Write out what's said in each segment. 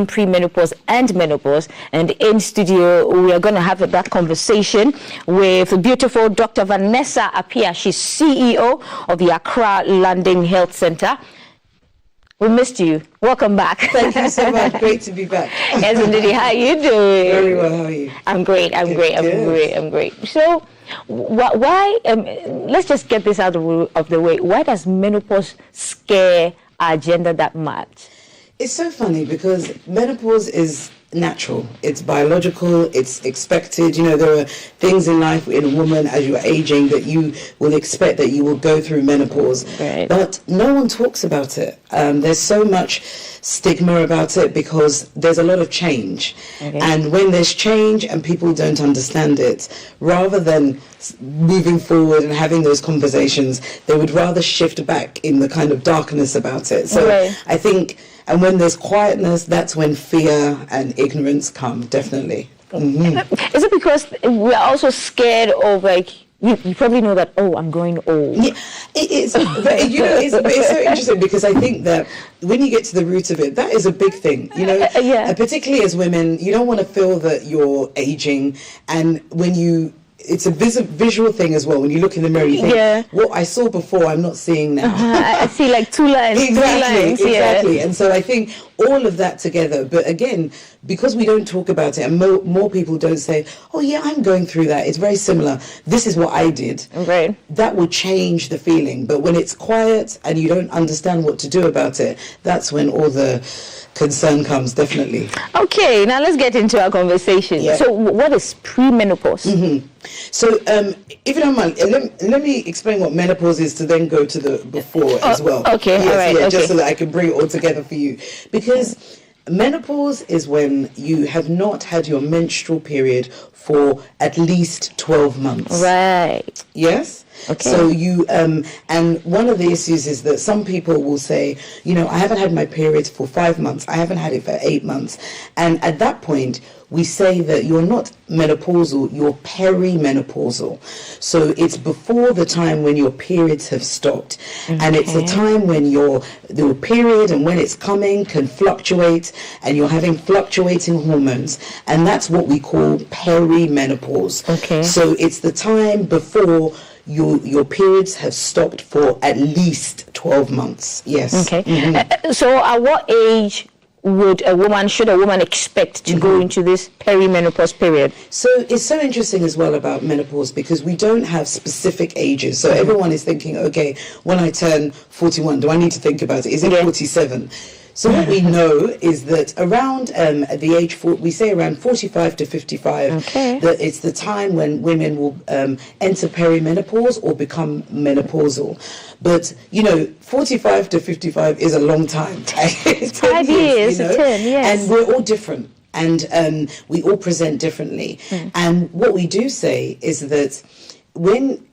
regarding premenopause and menopause. And in studio, we are going to have that conversation with the beautiful Dr. Vanessa Appiah. She's CEO of the Accra Landing Health Center. We missed you. Welcome back. Thank you so much. Great to be back. Yes, indeed. How are you doing? Very well. How are you? I'm great. I'm great. So, why? Let's just get this out of the way. Why does menopause scare our agenda that much? It's so funny because menopause is natural. It's biological. It's expected. You know, there are things in life in a woman as you're aging that you will expect that you will go through menopause. Right. But no one talks about it. There's so much stigma about it because there's a lot of change. Okay. And when there's change and people don't understand it, rather than moving forward and having those conversations, they would rather shift back in the kind of darkness about it. So right. I think, and when there's quietness, that's when fear and ignorance come, definitely. Mm-hmm. Is it because we're also scared of, like, you probably know that, oh, I'm growing old. Yeah, it is. But, you know, it's so interesting because I think that when you get to the root of it, that is a big thing. You know, particularly as women, you don't want to feel that you're aging. And when it's a visual thing as well. When you look in the mirror, you think, what I saw before, I'm not seeing now. I see like two lines, Exactly. And so I think all of that together. But again, because we don't talk about it and more people don't say, oh yeah, I'm going through that. It's very similar. This is what I did. Right. That will change the feeling. But when it's quiet and you don't understand what to do about it, that's when all the concern comes, definitely. Okay, now let's get into our conversation. Yeah. So what is premenopause? Mm-hmm. So if you don't mind, let me explain what menopause is to then go to the before as well. Okay, yes, all right. Yeah, okay. Just so that I can bring it all together for you. Because menopause is when you have not had your menstrual period for at least 12 months. Right. Yes? Okay. So you, and one of the issues is that some people will say, you know, I haven't had my periods for 5 months. I haven't had it for 8 months. And at that point, we say that you're not menopausal, you're perimenopausal. So it's before the time when your periods have stopped. Okay. And it's a time when your period and when it's coming can fluctuate and you're having fluctuating hormones. And that's what we call perimenopause. Okay. So it's the time before your periods have stopped for at least 12 months. Yes. Okay. Mm-hmm. So at what age should a woman expect to go into this perimenopause period? So it's so interesting as well about menopause because we don't have specific ages. So everyone is thinking, okay, when I turn 41, do I need to think about it? Is it 47? So what we know is that around at the age, we say around 45 to 55, that it's the time when women will enter perimenopause or become menopausal. But, you know, 45 to 55 is a long time. It's 5 years, you know? 10, yes. And we're all different. And we all present differently. And what we do say is that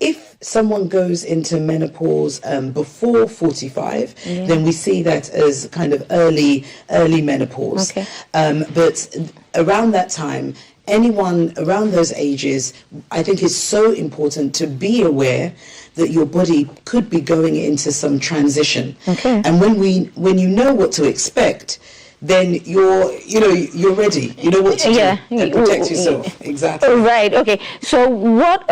if someone goes into menopause before 45, then we see that as kind of early menopause. Okay. But around that time, anyone around those ages, I think it's so important to be aware that your body could be going into some transition. Okay. And when you know what to expect, then you're ready. You know what to do and protect yourself. Exactly. Right. Okay. So what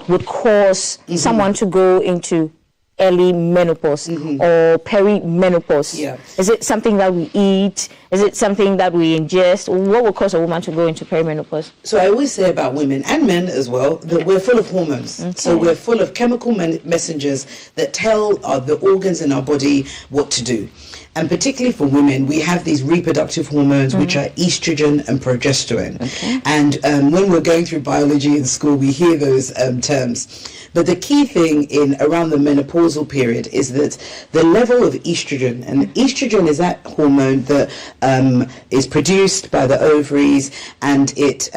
would cause someone to go into early menopause or perimenopause? Yeah. Is it something that we eat? Is it something that we ingest? What would cause a woman to go into perimenopause? So I always say about women and men as well that we're full of hormones. Okay. So we're full of chemical messengers that tell the organs in our body what to do. And particularly for women, we have these reproductive hormones, which are estrogen and progesterone. Okay. And when we're going through biology in school, we hear those terms. But the key thing around the menopausal period is that the level of estrogen, and estrogen is that hormone that is produced by the ovaries, and it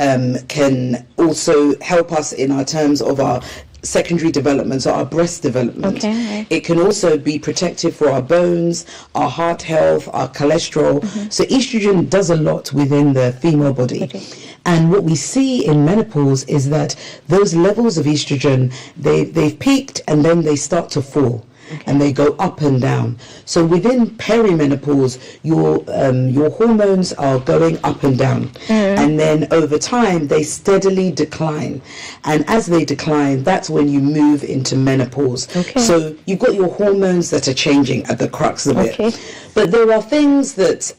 can also help us in our terms of our secondary development, so our breast development. Okay. It can also be protective for our bones, our heart health, our cholesterol. So estrogen does a lot within the female body. Okay. And what we see in menopause is that those levels of estrogen, they've peaked and then they start to fall. and they go up and down. So within perimenopause, your hormones are going up and down, and then over time they steadily decline. And as they decline, that's when you move into menopause. So you've got your hormones that are changing at the crux of it. But there are things that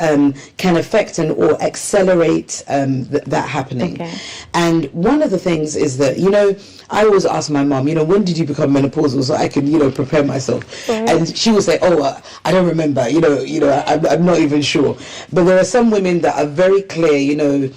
can affect or accelerate that happening. And one of the things is that, I always ask my mom, when did you become menopausal so I can, prepare myself? And she will say, I don't remember, I'm not even sure. But there are some women that are very clear,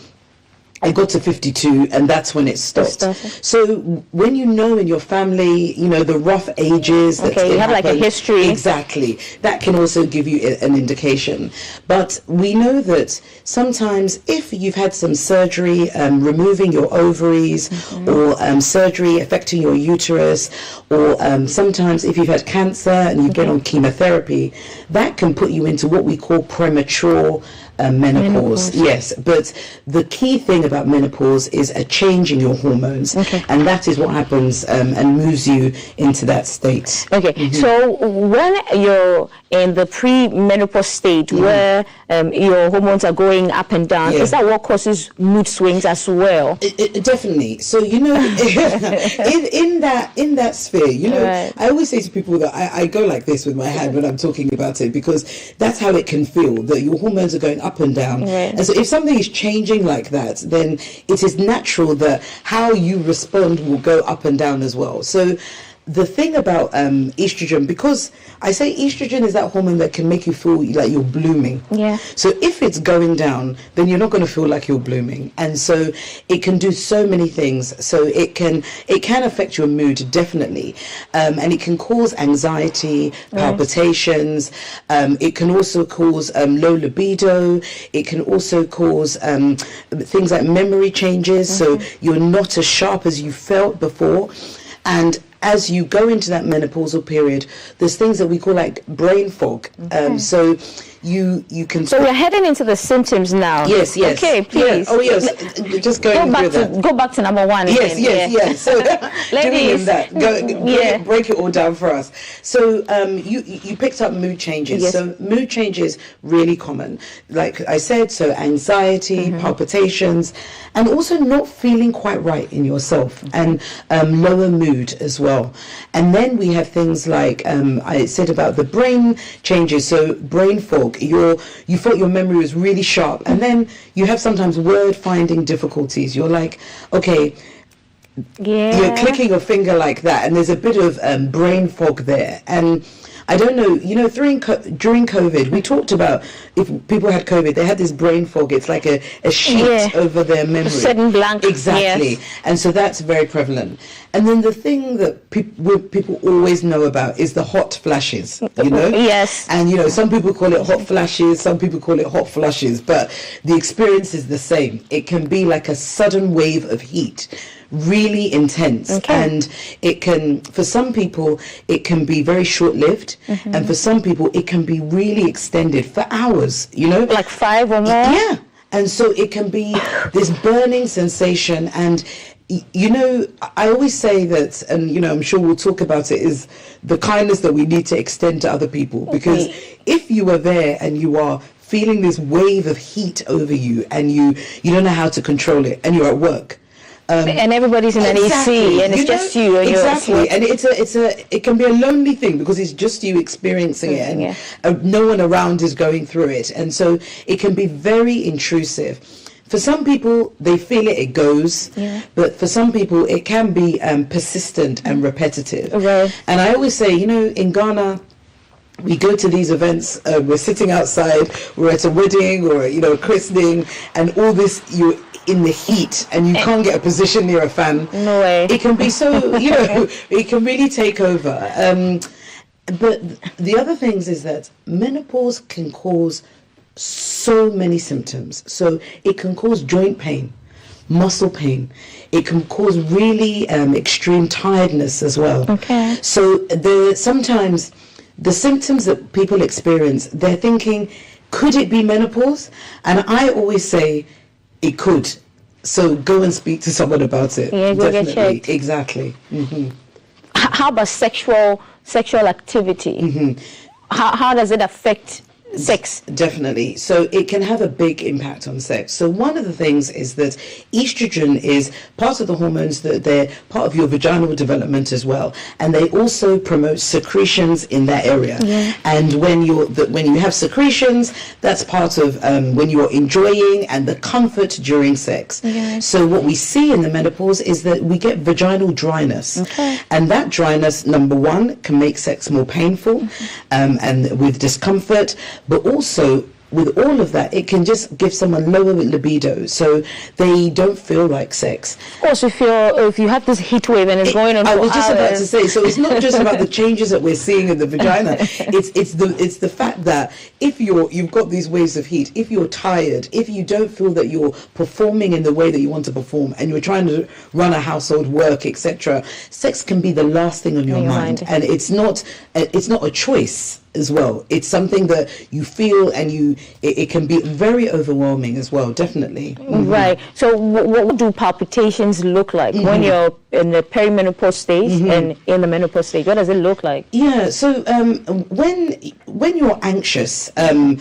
I got to 52 and that's when it stopped. So when in your family, the rough ages that you have like a history. Exactly. That can also give you an indication. But we know that sometimes if you've had some surgery removing your ovaries or surgery affecting your uterus, or sometimes if you've had cancer and you get on chemotherapy, that can put you into what we call premature menopause. Yes, but the key thing about menopause is a change in your hormones, and that is what happens and moves you into that state. So when you're in the pre-menopause stage where your hormones are going up and down, is that what causes mood swings as well? Definitely. So in that sphere, I always say to people that I go like this with my hand when I'm talking about it, because that's how it can feel, that your hormones are going up and down. And so if something is changing like that, then it is natural that how you respond will go up and down as well. So the thing about estrogen, because I say estrogen is that hormone that can make you feel like you're blooming. So if it's going down, then you're not going to feel like you're blooming. And so it can do so many things. So it can affect your mood, definitely. And it can cause anxiety, palpitations. It can also cause low libido. It can also cause things like memory changes. So you're not as sharp as you felt before. And as you go into that menopausal period, there's things that we call like brain fog. So you can... So we're heading into the symptoms now. Yes. Okay, please. Oh, yes. Just going through that. Go back to number one. Yes. So ladies, break it all down for us. So you picked up mood changes. So mood changes really common. Like I said, so anxiety, palpitations, and also not feeling quite right in yourself, and lower mood as well. And then we have things like I said about the brain changes. So brain fog. You thought your memory was really sharp, and then you have sometimes word finding difficulties. You're like, okay, you're clicking your finger like that, and there's a bit of brain fog there. And I don't know, during COVID, we talked about if people had COVID, they had this brain fog. It's like a sheet over their memory. Sudden blank. Exactly. And so that's very prevalent. And then the thing that people always know about is the hot flashes, Yes. And, some people call it hot flashes, some people call it hot flushes, but the experience is the same. It can be like a sudden wave of heat, really intense. And it can, for some people, it can be very short-lived, and for some people, it can be really extended for hours, Like 5 or more? Yeah. And so it can be this burning sensation. And I always say that, and I'm sure we'll talk about it, is the kindness that we need to extend to other people. Because if you are there and you are feeling this wave of heat over you, and you don't know how to control it, and you're at work, and everybody's in an AC, and it's just you. And and it can be a lonely thing because it's just you experiencing it, and no one around is going through it, and so it can be very intrusive. For some people, they feel it goes, but for some people, it can be persistent and repetitive. And I always say, in Ghana, we go to these events, we're sitting outside, we're at a wedding or a christening, and all this, you're in the heat and you can't get a position near a fan. No way. It can be so, it can really take over. But the other things is that menopause can cause so many symptoms. So it can cause joint pain, muscle pain. It can cause really extreme tiredness as well. So sometimes the symptoms that people experience, they're thinking, could it be menopause? And I always say it could. So go and speak to someone about it. Go get checked. Exactly. How about sexual sexual activity, how does it affect sex? Definitely. So it can have a big impact on sex. So one of the things is that estrogen is part of the hormones that they're part of your vaginal development as well, and they also promote secretions in that area. And when you have secretions, that's part of when you're enjoying and the comfort during sex. So what we see in the menopause is that we get vaginal dryness, and that dryness, number one, can make sex more painful and with discomfort. But also, with all of that, it can just give someone lower libido, so they don't feel like sex. Also, if you have this heat wave and it's going on for I was just hours. about to say, so it's not just about the changes that we're seeing in the vagina. It's the fact that if you've got these waves of heat, if you're tired, if you don't feel that you're performing in the way that you want to perform, and you're trying to run a household, work, etc., sex can be the last thing on your mind, and it's not a choice as well. It's something that you feel, and it can be very overwhelming as well, definitely. Right. So what do palpitations look like when you're in the perimenopause stage and in the menopause stage? What does it look like? Yeah, so when you're anxious and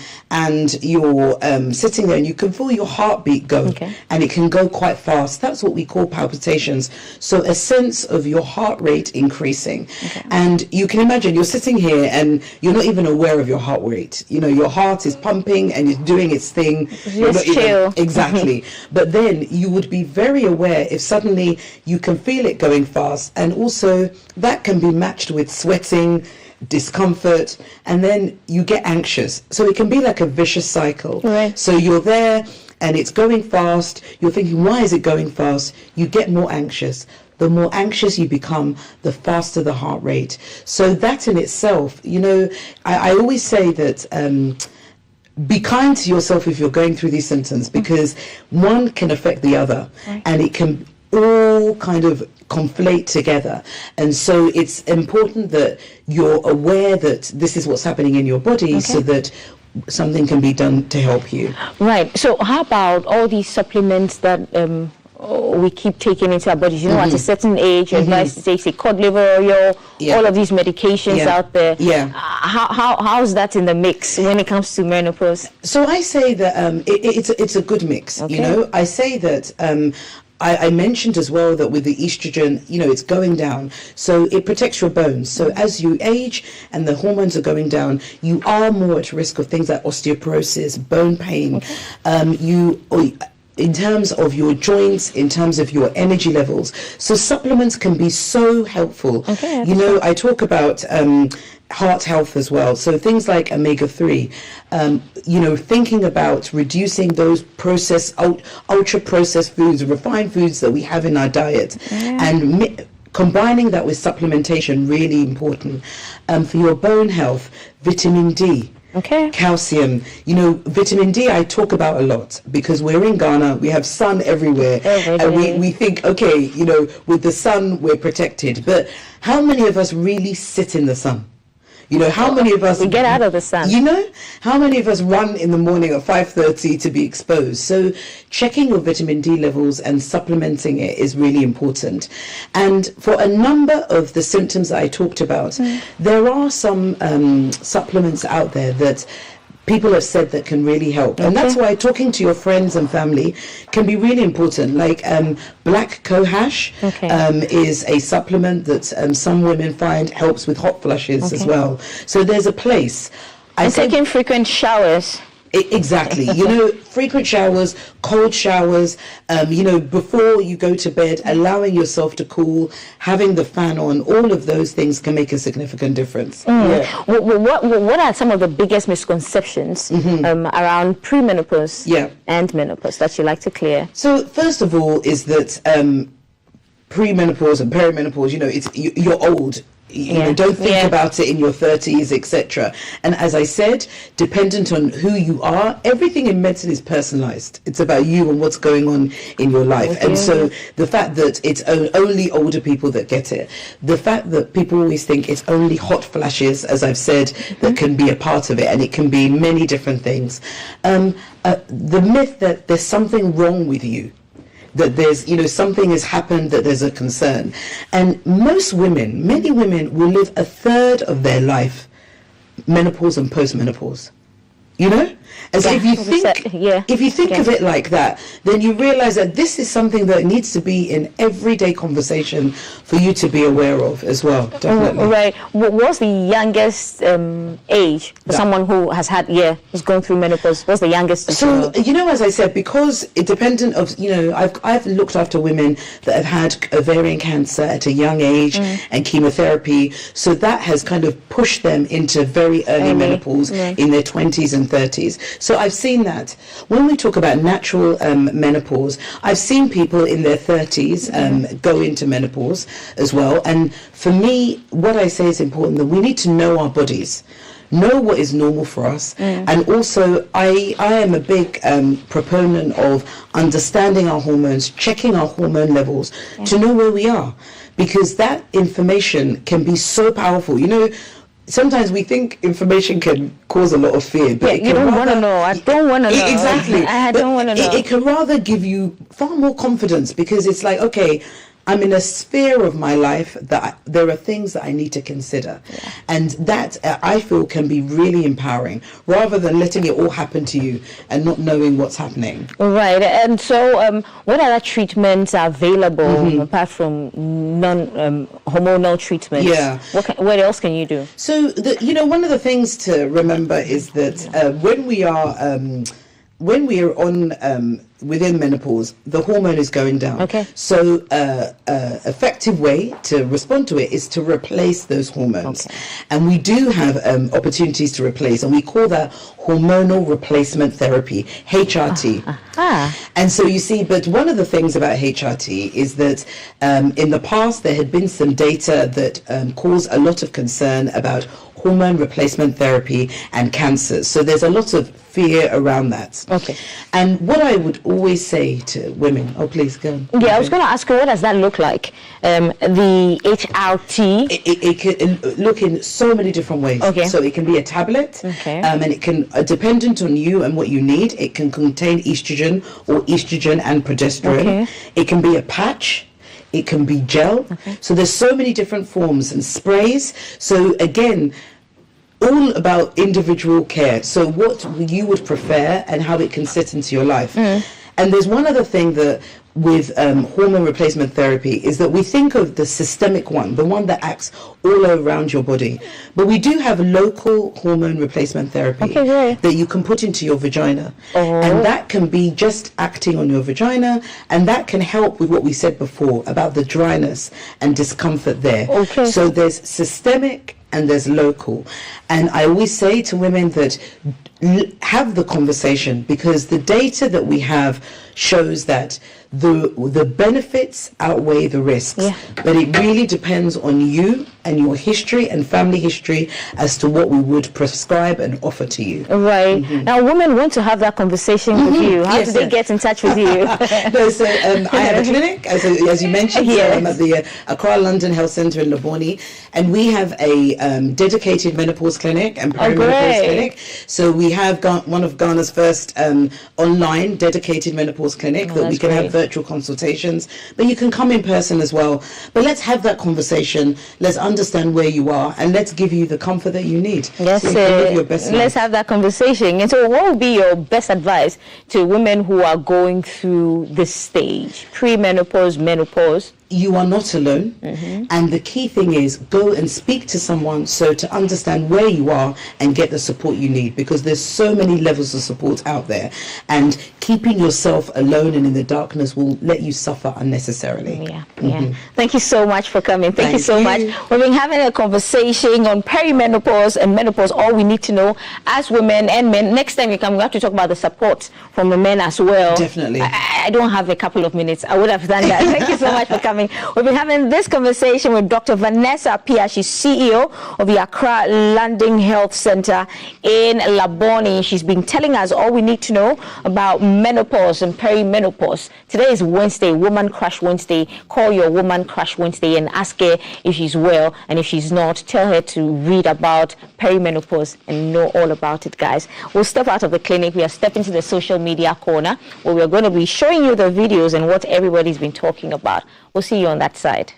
you're sitting there and you can feel your heartbeat go, and it can go quite fast, that's what we call palpitations. So a sense of your heart rate increasing. And you can imagine you're sitting here and you're not even aware of your heart rate. You know, your heart is pumping and it's doing its thing. Just chill. Exactly. But then you would be very aware if suddenly you can feel it going fast, and also that can be matched with sweating, discomfort, and then you get anxious. So it can be like a vicious cycle. So you're there and it's going fast, you're thinking, why is it going fast? You get more anxious. The more anxious you become, the faster the heart rate. So that in itself, you know, I always say that be kind to yourself if you're going through these symptoms, because one can affect the other, and it can all kind of conflate together. And so it's important that you're aware that this is what's happening in your body, so that something can be done to help you. Right. So how about all these supplements that we keep taking into our bodies? You know, at a certain age, you're advised to take, say, cod liver oil, all of these medications out there. How's that in the mix when it comes to menopause? So I say that it's a good mix. You know, I say that I mentioned as well that with the estrogen, you know, it's going down, so it protects your bones. So as you age and the hormones are going down, you are more at risk of things like osteoporosis, bone pain. In terms of your joints, in terms of your energy levels. So supplements can be so helpful. You know, I talk about heart health as well. So things like omega-3, you know, thinking about reducing those ultra-processed foods, refined foods that we have in our diet, and combining that with supplementation, really important. For your bone health, vitamin D. Calcium. You know, vitamin D I talk about a lot because we're in Ghana, we have sun everywhere, and we think, okay, you know, with the sun we're protected, but how many of us really sit in the sun? You know, how many of us... We get out of the sun. You know, how many of us run in the morning at 5:30 to be exposed? So checking your vitamin D levels and supplementing it is really important. And for a number of the symptoms that I talked about, there are some supplements out there that people have said that can really help. And that's why talking to your friends and family can be really important. Like black cohosh is a supplement that some women find helps with hot flushes as well. So there's a place. And taking frequent showers. Exactly. You know, frequent showers, cold showers, you know, before you go to bed, allowing yourself to cool, having the fan on, all of those things can make a significant difference. What are some of the biggest misconceptions around premenopause and menopause that you like to clear? So first of all is that premenopause and perimenopause, you know, you're old. You know, don't think about it in your 30s, etc. And as I said, dependent on who you are, everything in medicine is personalized. It's about you and what's going on in your life. And so the fact that it's only older people that get it, the fact that people always think it's only hot flashes, as I've said, that can be a part of it, and it can be many different things. The myth that there's something wrong with you that there's, something has happened, that there's a concern. And many women will live a third of their life menopause and postmenopause. And so if you think of it like that, then you realize that this is something that needs to be in everyday conversation for you to be aware of as well. Definitely. Right. What's the youngest age for someone who has who's going through menopause? What's the youngest? So, as I said, because it dependent of, I've looked after women that have had ovarian cancer at a young age and chemotherapy. So that has kind of pushed them into very early menopause in their 20s and 30s. So I've seen that. When we talk about natural menopause, I've seen people in their 30s go into menopause as well. And for me, what I say is important, that we need to know our bodies, know what is normal for us. And also, I am a big proponent of understanding our hormones, checking our hormone levels to know where we are, because that information can be so powerful. Sometimes we think information can cause a lot of fear, but you don't want to know. I don't want to know. Exactly. I don't want to know. It can rather give you far more confidence, because it's like, okay, I'm in a sphere of my life that there are things that I need to consider. And that I feel can be really empowering, rather than letting it all happen to you and not knowing what's happening. Right. And so what other treatments are available apart from non-hormonal treatments? Yeah. What else can you do? So, one of the things to remember is that when we are on within menopause, the hormone is going down. Okay. So effective way to respond to it is to replace those hormones. Okay. And we do have opportunities to replace, and we call that hormonal replacement therapy, HRT. And so you see, but one of the things about HRT is that in the past there had been some data that caused a lot of concern about hormone replacement therapy and cancers. So there's a lot of fear around that. Okay. And what I would always say to women, please go. I was going to ask you, what does that look like? The HRT? It can look in so many different ways. Okay. So it can be a tablet, and it can, dependent on you and what you need, it can contain estrogen or estrogen and progesterone. Okay. It can be a patch. It can be gel. So there's so many different forms, and sprays. So again, all about individual care. So what you would prefer and how it can sit into your life. And there's one other thing that with hormone replacement therapy is that we think of the systemic one, the one that acts all around your body. But we do have local hormone replacement therapy that you can put into your vagina. And that can be just acting on your vagina, and that can help with what we said before about the dryness and discomfort there. So there's systemic and there's local. And I always say to women that have the conversation, because the data that we have shows that the benefits outweigh the risks. But it really depends on you and your history and family history as to what we would prescribe and offer to you. Right. Now, women want to have that conversation with you. How do they get in touch with you? So I have a clinic, as you mentioned. So I'm at the Accra London Health Centre in Laboni, and we have a dedicated menopause clinic and perimenopause clinic. So we have one of Ghana's first online dedicated menopause clinic that we can have virtual consultations, but you can come in person as well. But let's have that conversation. Let's understand where you are, and let's give you the comfort that you need. Yes, so live your best life. Let's have that conversation. And so what would be your best advice to women who are going through this stage, pre-menopause, menopause? You are not alone, and the key thing is go and speak to someone so to understand where you are and get the support you need, because there's so many levels of support out there, and keeping yourself alone and in the darkness will let you suffer unnecessarily. Thank you so much for coming. Thank you so much. We've been having a conversation on perimenopause and menopause, all we need to know as women and men. Next time you come, we have to talk about the support from the men as well. Definitely. I don't have a couple of minutes. I would have done that. Thank you so much for coming. We've been having this conversation with Dr. Vanessa Appiah. She's CEO of the Accra Landing Health Centre in Laboni. She's been telling us all we need to know about menopause and perimenopause. Today is Wednesday, Woman Crush Wednesday. Call your Woman Crush Wednesday and ask her if she's well, and if she's not, tell her to read about perimenopause and know all about it, guys. We'll step out of the clinic. We are stepping to the social media corner, where we're going to be showing showing you the videos and what everybody's been talking about. We'll see you on that side.